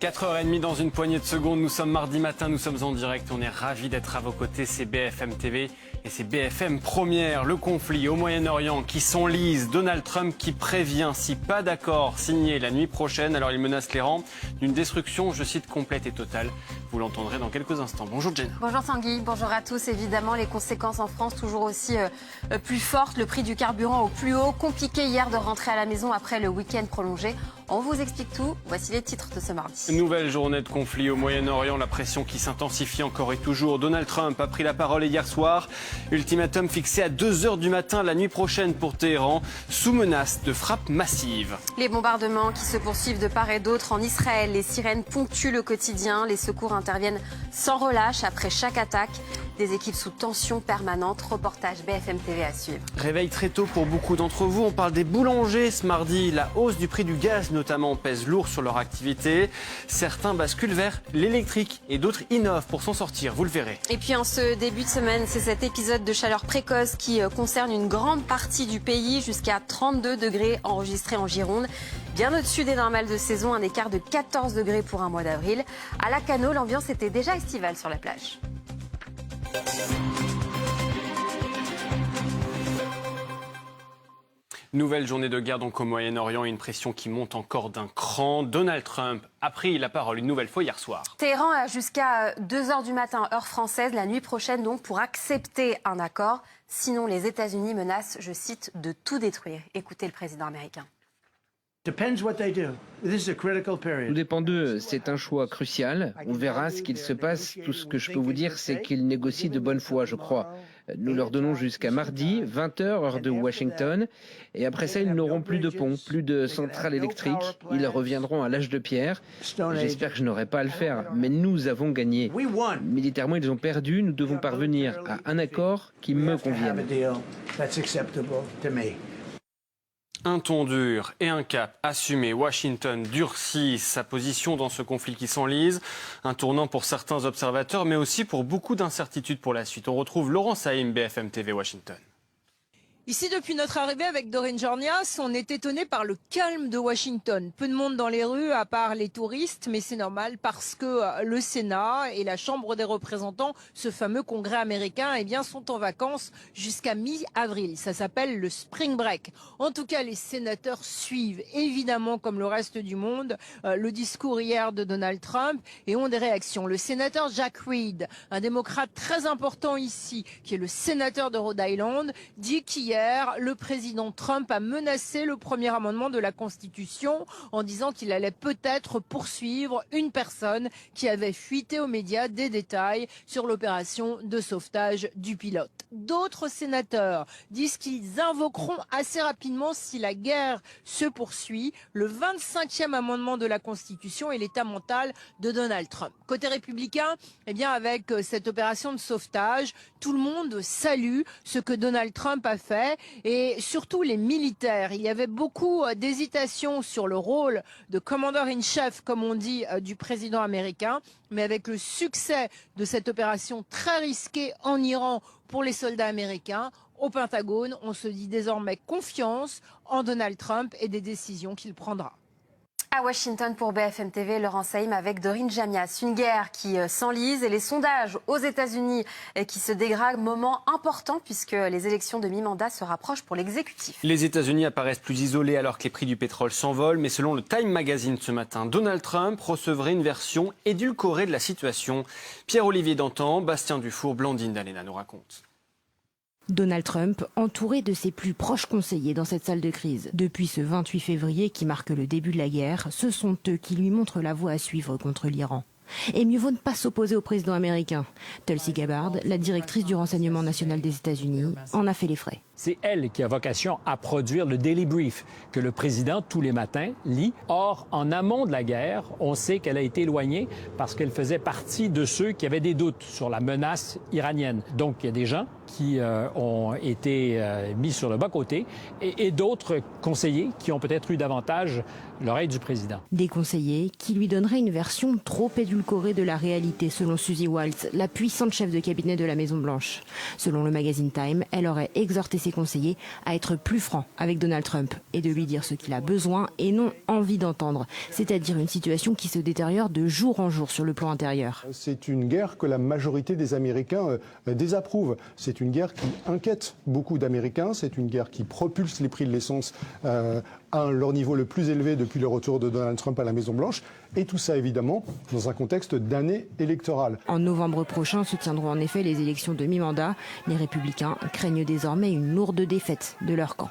4h30 dans une poignée de secondes, nous sommes mardi matin, nous sommes en direct, on est ravis d'être à vos côtés, c'est BFM TV et c'est BFM Première, le conflit au Moyen-Orient qui s'enlise, Donald Trump qui prévient, si pas d'accord signé la nuit prochaine, alors il menace les rangs d'une destruction, je cite, complète et totale. Vous l'entendrez dans quelques instants. Bonjour Jenna. Bonjour Tanguy, bonjour à tous. Évidemment, les conséquences en France toujours aussi plus fortes, le prix du carburant au plus haut, compliqué hier de rentrer à la maison après le week-end prolongé. On vous explique tout, voici les titres de ce mardi. Nouvelle journée de conflit au Moyen-Orient, la pression qui s'intensifie encore et toujours. Donald Trump a pris la parole hier soir. Ultimatum fixé à 2h du matin la nuit prochaine pour Téhéran, sous menace de frappes massives. Les bombardements qui se poursuivent de part et d'autre en Israël. Les sirènes ponctuent le quotidien. Les secours interviennent sans relâche après chaque attaque. Des équipes sous tension permanente. Reportage BFM TV à suivre. Réveil très tôt pour beaucoup d'entre vous. On parle des boulangers ce mardi. La hausse du prix du gaz notamment pèse lourd sur leur activité. Certains basculent vers l'électrique et d'autres innovent pour s'en sortir. Vous le verrez. Et puis en ce début de semaine, c'est cet épisode de chaleur précoce qui concerne une grande partie du pays. Jusqu'à 32 degrés enregistrés en Gironde. Bien au-dessus des normales de saison, un écart de 14 degrés pour un mois d'avril. À Lacanau, l'ambiance était déjà estivale sur la plage. Nouvelle journée de guerre donc au Moyen-Orient et une pression qui monte encore d'un cran. Donald Trump a pris la parole une nouvelle fois hier soir. Téhéran a jusqu'à 2h du matin, heure française, la nuit prochaine donc pour accepter un accord. Sinon, les États-Unis menacent, je cite, de tout détruire. Écoutez le président américain. Tout dépend d'eux, c'est un choix crucial. On verra ce qu'il se passe. Tout ce que je peux vous dire, c'est qu'ils négocient de bonne foi, je crois. Nous leur donnons jusqu'à mardi, 20h, heure de Washington. Et après ça, ils n'auront plus de ponts, plus de centrales électriques. Ils reviendront à l'âge de pierre. J'espère que je n'aurai pas à le faire, mais nous avons gagné. Militairement, ils ont perdu. Nous devons parvenir à un accord qui me convienne. Un ton dur et un cap assumé. Washington durcit sa position dans ce conflit qui s'enlise. Un tournant pour certains observateurs, mais aussi pour beaucoup d'incertitudes pour la suite. On retrouve Laurent Saïm, BFM TV Washington. Ici, depuis notre arrivée avec Doreen Jornias, on est étonné par le calme de Washington. Peu de monde dans les rues, à part les touristes, mais c'est normal parce que le Sénat et la Chambre des représentants, ce fameux Congrès américain, eh bien, sont en vacances jusqu'à mi-avril. Ça s'appelle le Spring Break. En tout cas, les sénateurs suivent, évidemment, comme le reste du monde, le discours hier de Donald Trump et ont des réactions. Le sénateur Jack Reed, un démocrate très important ici, qui est le sénateur de Rhode Island, dit qu'hier, le président Trump a menacé le premier amendement de la Constitution en disant qu'il allait peut-être poursuivre une personne qui avait fuité aux médias des détails sur l'opération de sauvetage du pilote. D'autres sénateurs disent qu'ils invoqueront assez rapidement, si la guerre se poursuit, le 25e amendement de la Constitution et l'état mental de Donald Trump. Côté républicain, eh bien avec cette opération de sauvetage, tout le monde salue ce que Donald Trump a fait. Et surtout les militaires. Il y avait beaucoup d'hésitation sur le rôle de Commander-in-Chief, comme on dit, du président américain. Mais avec le succès de cette opération très risquée en Iran pour les soldats américains, au Pentagone, on se dit désormais confiance en Donald Trump et des décisions qu'il prendra. À Washington pour BFM TV, Laurent Saïm avec Doreen Jornias. Une guerre qui s'enlise et les sondages aux États-Unis qui se dégradent. Moment important puisque les élections de mi-mandat se rapprochent pour l'exécutif. Les États-Unis apparaissent plus isolés alors que les prix du pétrole s'envolent. Mais selon le Time Magazine ce matin, Donald Trump recevrait une version édulcorée de la situation. Pierre-Olivier Dantan, Bastien Dufour, Blandine Dalena nous racontent. Donald Trump, entouré de ses plus proches conseillers dans cette salle de crise. Depuis ce 28 février qui marque le début de la guerre, ce sont eux qui lui montrent la voie à suivre contre l'Iran. Et mieux vaut ne pas s'opposer au président américain. Tulsi Gabbard, la directrice du renseignement national des États-Unis, en a fait les frais. C'est elle qui a vocation à produire le Daily Brief que le président, tous les matins, lit. Or, en amont de la guerre, on sait qu'elle a été éloignée parce qu'elle faisait partie de ceux qui avaient des doutes sur la menace iranienne. Donc, il y a des gens qui ont été mis sur le bas-côté et d'autres conseillers qui ont peut-être eu davantage l'oreille du président. Des conseillers qui lui donneraient une version trop édulcorée de la réalité, selon Suzy Waltz, la puissante chef de cabinet de la Maison-Blanche. Selon le magazine Time, elle aurait exhorté ses conseillers à être plus francs avec Donald Trump et de lui dire ce qu'il a besoin et non envie d'entendre, c'est-à-dire une situation qui se détériore de jour en jour sur le plan intérieur. C'est une guerre que la majorité des Américains désapprouvent. C'est une guerre qui inquiète beaucoup d'Américains. C'est une guerre qui propulse les prix de l'essence à leur niveau le plus élevé depuis le retour de Donald Trump à la Maison-Blanche. Et tout ça, évidemment, dans un contexte d'année électorale. En novembre prochain se tiendront en effet les élections de mi-mandat. Les Républicains craignent désormais une lourde défaite de leur camp.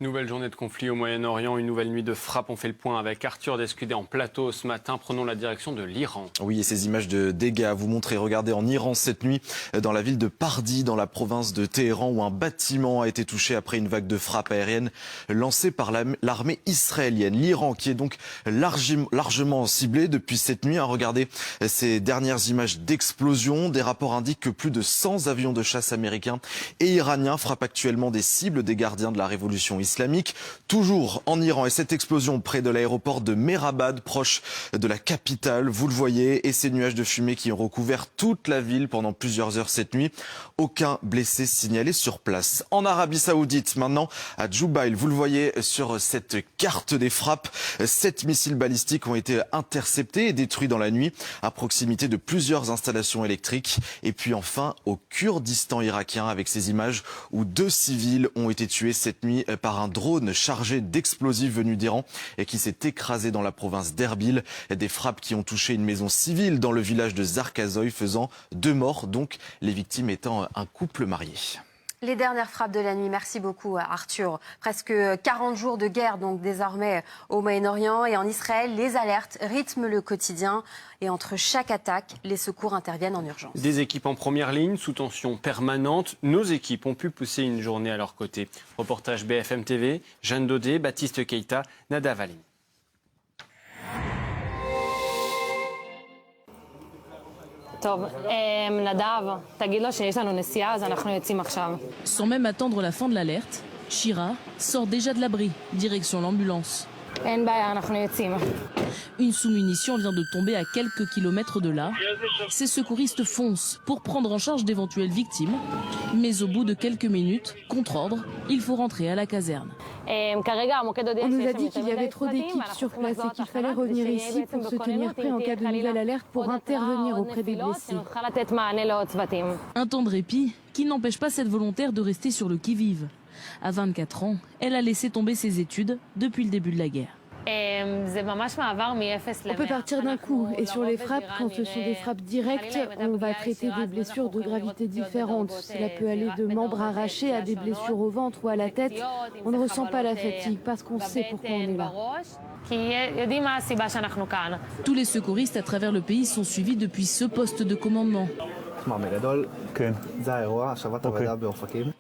Nouvelle journée de conflit au Moyen-Orient, une nouvelle nuit de frappe. On fait le point avec Arthur Descudé en plateau ce matin. Prenons la direction de l'Iran. Oui, et ces images de dégâts à vous montrer. Regardez en Iran cette nuit, dans la ville de Pardi, dans la province de Téhéran, où un bâtiment a été touché après une vague de frappes aériennes lancée par l'armée israélienne. L'Iran qui est donc largement ciblé depuis cette nuit. Regardez ces dernières images d'explosion. Des rapports indiquent que plus de 100 avions de chasse américains et iraniens frappent actuellement des cibles des gardiens de la révolution islamique, toujours en Iran. Et cette explosion près de l'aéroport de Mehrabad, proche de la capitale, vous le voyez, et ces nuages de fumée qui ont recouvert toute la ville pendant plusieurs heures cette nuit. Aucun blessé signalé sur place. En Arabie Saoudite, maintenant, à Jubail, vous le voyez sur cette carte des frappes, 7 missiles balistiques ont été interceptés et détruits dans la nuit à proximité de plusieurs installations électriques. Et puis enfin, au Kurdistan irakien, avec ces images où 2 civils ont été tués cette nuit par un drone chargé d'explosifs venus d'Iran et qui s'est écrasé dans la province d'Erbil. Des frappes qui ont touché une maison civile dans le village de Zarkazoy, faisant 2 morts, donc les victimes étant un couple marié. Les dernières frappes de la nuit, merci beaucoup Arthur. Presque 40 jours de guerre donc désormais au Moyen-Orient et en Israël, les alertes rythment le quotidien et entre chaque attaque, les secours interviennent en urgence. Des équipes en première ligne, sous tension permanente. Nos équipes ont pu pousser une journée à leur côté. Reportage BFM TV, Jeanne Daudet, Baptiste Keita, Nada Valim. Sans même attendre la fin de l'alerte, Shira sort déjà de l'abri, direction l'ambulance. Une sous-munition vient de tomber à quelques kilomètres de là. Ces secouristes foncent pour prendre en charge d'éventuelles victimes. Mais au bout de quelques minutes, contre ordre, il faut rentrer à la caserne. On nous a dit qu'il y avait trop d'équipes sur place et qu'il fallait revenir ici pour se tenir prêt en cas de nouvelle alerte pour intervenir auprès des blessés. Un temps de répit qui n'empêche pas cette volontaire de rester sur le qui-vive. À 24 ans, elle a laissé tomber ses études depuis le début de la guerre. On peut partir d'un coup et sur les frappes, quand ce sont des frappes directes, on va traiter des blessures de gravité différente. Cela peut aller de membres arrachés à des blessures au ventre ou à la tête. On ne ressent pas la fatigue parce qu'on sait pourquoi on est là. Tous les secouristes à travers le pays sont suivis depuis ce poste de commandement.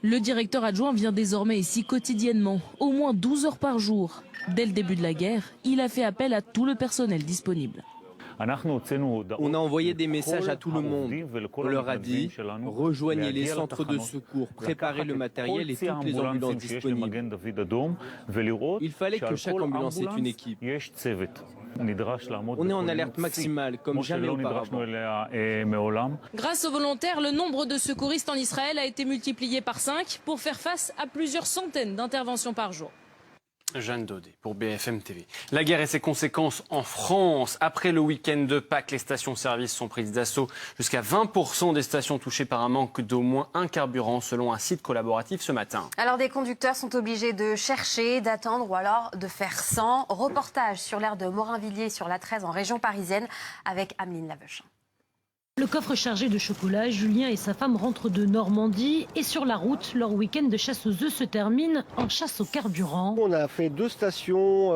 Le directeur adjoint vient désormais ici quotidiennement, au moins 12 heures par jour. Dès le début de la guerre, il a fait appel à tout le personnel disponible. On a envoyé des messages à tout le monde. On leur a dit « Rejoignez les centres de secours, préparez le matériel et toutes les ambulances disponibles. » Il fallait que chaque ambulance ait une équipe. On est en alerte maximale, comme jamais auparavant. Grâce aux volontaires, le nombre de secouristes en Israël a été multiplié par 5 pour faire face à plusieurs centaines d'interventions par jour. Jeanne Daudet pour BFM TV. La guerre et ses conséquences en France. Après le week-end de Pâques, les stations-service sont prises d'assaut. Jusqu'à 20% des stations touchées par un manque d'au moins un carburant, selon un site collaboratif ce matin. Alors des conducteurs sont obligés de chercher, d'attendre ou alors de faire sans. Reportage sur l'aire de Morinvilliers sur la 13 en région parisienne avec Ameline Laveuchin. Le coffre chargé de chocolat, Julien et sa femme rentrent de Normandie et sur la route, leur week-end de chasse aux œufs se termine en chasse au carburant. On a fait 2 stations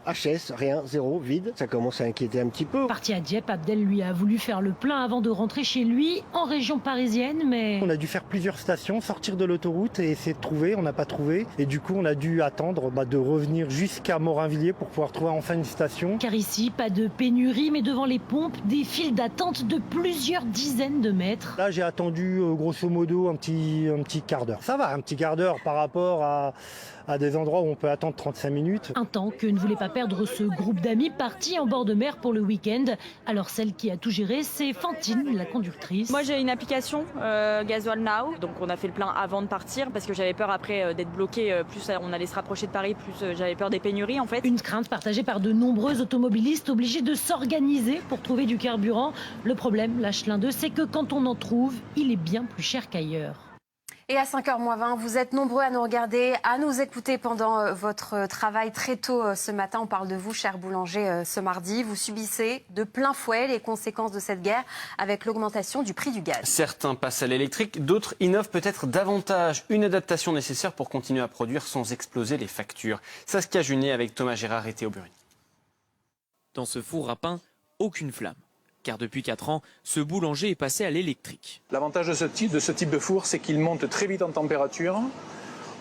HS, rien, zéro, vide. Ça commence à inquiéter un petit peu. Parti à Dieppe, Abdel lui a voulu faire le plein avant de rentrer chez lui en région parisienne, mais... On a dû faire plusieurs stations, sortir de l'autoroute et essayer de trouver, on n'a pas trouvé. Et du coup, on a dû attendre de revenir jusqu'à Morinvilliers pour pouvoir trouver enfin une station. Car ici, pas de pénurie, mais devant les pompes, des files d'attente de plusieurs dizaines de mètres. Là, j'ai attendu grosso modo un petit quart d'heure. Ça va, un petit quart d'heure par rapport à à des endroits où on peut attendre 35 minutes. Un temps que ne voulait pas perdre ce groupe d'amis partis en bord de mer pour le week-end. Alors celle qui a tout géré, c'est Fantine, la conductrice. Moi j'ai une application Gasoil Now, donc on a fait le plein avant de partir parce que j'avais peur après d'être bloqué, plus on allait se rapprocher de Paris, plus j'avais peur des pénuries en fait. Une crainte partagée par de nombreux automobilistes obligés de s'organiser pour trouver du carburant. Le problème, lâche l'un d'eux, c'est que quand on en trouve, il est bien plus cher qu'ailleurs. Et à 5h20, vous êtes nombreux à nous regarder, à nous écouter pendant votre travail très tôt ce matin. On parle de vous, cher boulanger, ce mardi. Vous subissez de plein fouet les conséquences de cette guerre avec l'augmentation du prix du gaz. Certains passent à l'électrique, d'autres innovent peut-être davantage. Une adaptation nécessaire pour continuer à produire sans exploser les factures. Saskia Junet avec Thomas Gérard et Théo Bury. Dans ce four à pain, aucune flamme. Car depuis 4 ans, ce boulanger est passé à l'électrique. L'avantage de ce type de four, c'est qu'il monte très vite en température.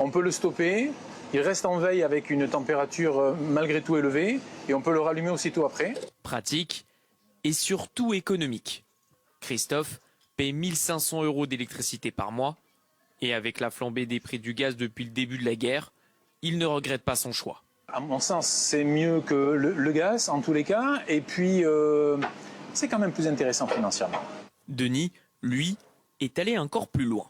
On peut le stopper, il reste en veille avec une température malgré tout élevée et on peut le rallumer aussitôt après. Pratique et surtout économique. Christophe paie 1 500 € d'électricité par mois et avec la flambée des prix du gaz depuis le début de la guerre, il ne regrette pas son choix. À mon sens, c'est mieux que le gaz en tous les cas et puis c'est quand même plus intéressant financièrement. Denis, lui, est allé encore plus loin.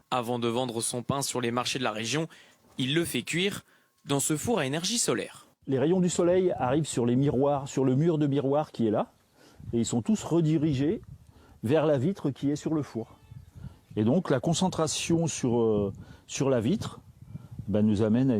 Avant de vendre son pain sur les marchés de la région, il le fait cuire dans ce four à énergie solaire. Les rayons du soleil arrivent sur les miroirs, sur le mur de miroir qui est là, et ils sont tous redirigés vers la vitre qui est sur le four. Et donc la concentration sur la vitre nous amène à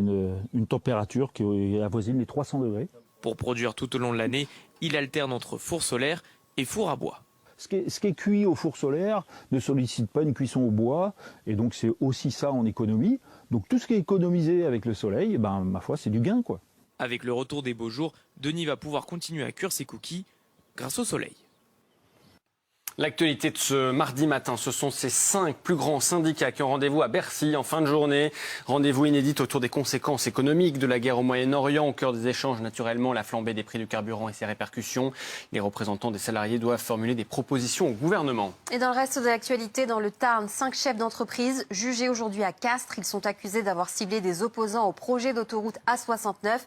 une température qui avoisine les 300 degrés. Pour produire tout au long de l'année, il alterne entre four solaire et four à bois. Ce qui est cuit au four solaire ne sollicite pas une cuisson au bois, et donc c'est aussi ça en économie. Donc tout ce qui est économisé avec le soleil, ma foi, c'est du gain, quoi. Avec le retour des beaux jours, Denis va pouvoir continuer à cuire ses cookies grâce au soleil. L'actualité de ce mardi matin, ce sont ces 5 plus grands syndicats qui ont rendez-vous à Bercy en fin de journée. Rendez-vous inédit autour des conséquences économiques de la guerre au Moyen-Orient. Au cœur des échanges, naturellement, la flambée des prix du carburant et ses répercussions. Les représentants des salariés doivent formuler des propositions au gouvernement. Et dans le reste de l'actualité, dans le Tarn, 5 chefs d'entreprise jugés aujourd'hui à Castres. Ils sont accusés d'avoir ciblé des opposants au projet d'autoroute A69.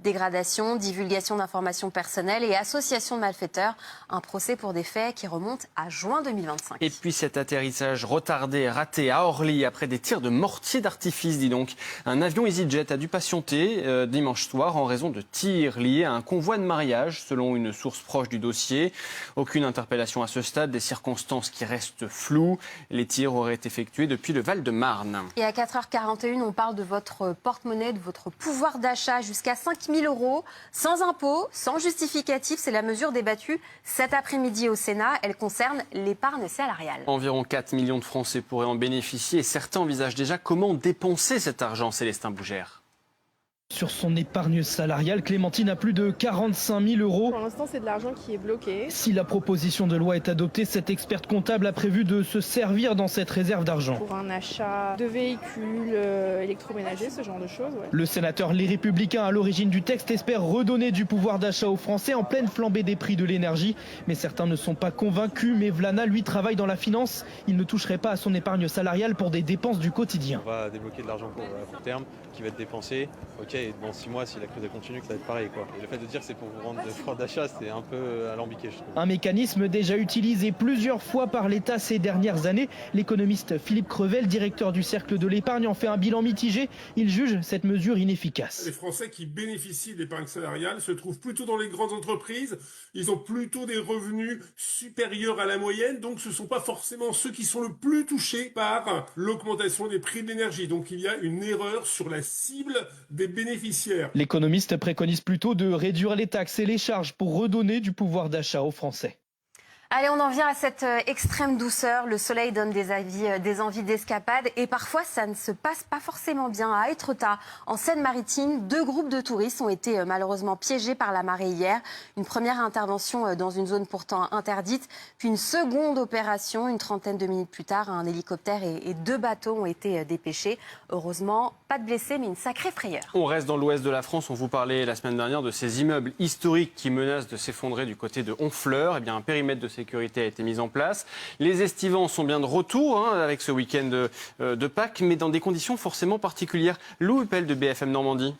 Dégradation, divulgation d'informations personnelles et association de malfaiteurs. Un procès pour des faits qui remontent à juin 2025. Et puis cet atterrissage retardé et raté à Orly après des tirs de mortier d'artifice, dis donc. Un avion EasyJet a dû patienter dimanche soir en raison de tirs liés à un convoi de mariage, selon une source proche du dossier. Aucune interpellation à ce stade, des circonstances qui restent floues. Les tirs auraient été effectués depuis le Val-de-Marne. Et à 4h41, on parle de votre porte-monnaie, de votre pouvoir d'achat jusqu'à 5 000 €, sans impôt, sans justificatif. C'est la mesure débattue cet après-midi au Sénat. Elle concerne l'épargne salariale. Environ 4 millions de Français pourraient en bénéficier et certains envisagent déjà comment dépenser cet argent, Célestin Bougère. Sur son épargne salariale, Clémentine a plus de 45 000 €. Pour l'instant, c'est de l'argent qui est bloqué. Si la proposition de loi est adoptée, cette experte comptable a prévu de se servir dans cette réserve d'argent. Pour un achat de véhicules électroménagers, ce genre de choses. Ouais. Le sénateur Les Républicains à l'origine du texte espère redonner du pouvoir d'achat aux Français en pleine flambée des prix de l'énergie. Mais certains ne sont pas convaincus. Mais Vlana, lui, travaille dans la finance. Il ne toucherait pas à son épargne salariale pour des dépenses du quotidien. On va débloquer de l'argent pour court terme qui va être dépensé. Ok, et dans 6 mois, si la crise continue, que ça va être pareil, quoi. Et le fait de dire que c'est pour vous rendre de pouvoir d'achat, c'est un peu alambiqué, je trouve. Un mécanisme déjà utilisé plusieurs fois par l'État ces dernières années. L'économiste Philippe Crevel, directeur du Cercle de l'épargne, en fait un bilan mitigé. Il juge cette mesure inefficace. Les Français qui bénéficient de l'épargne salariale se trouvent plutôt dans les grandes entreprises. Ils ont plutôt des revenus supérieurs à la moyenne. Donc ce ne sont pas forcément ceux qui sont le plus touchés par l'augmentation des prix de l'énergie. Donc il y a une erreur sur la cible des bénéficiaires. L'économiste préconise plutôt de réduire les taxes et les charges pour redonner du pouvoir d'achat aux Français. Allez, on en vient à cette extrême douceur. Le soleil donne des envies d'escapade et parfois ça ne se passe pas forcément bien. À Étretat, en Seine-Maritime, 2 groupes de touristes ont été malheureusement piégés par la marée hier. Une première intervention dans une zone pourtant interdite, puis une seconde opération. Une trentaine de minutes plus tard, un hélicoptère et 2 bateaux ont été dépêchés. Heureusement, pas de blessés, mais une sacrée frayeur. On reste dans l'ouest de la France. On vous parlait la semaine dernière de ces immeubles historiques qui menacent de s'effondrer du côté de Honfleur. Eh bien, un périmètre de sécurité a été mise en place. Les estivants sont bien de retour avec ce week-end de Pâques, mais dans des conditions forcément particulières. Lou Huppel de BFM Normandie.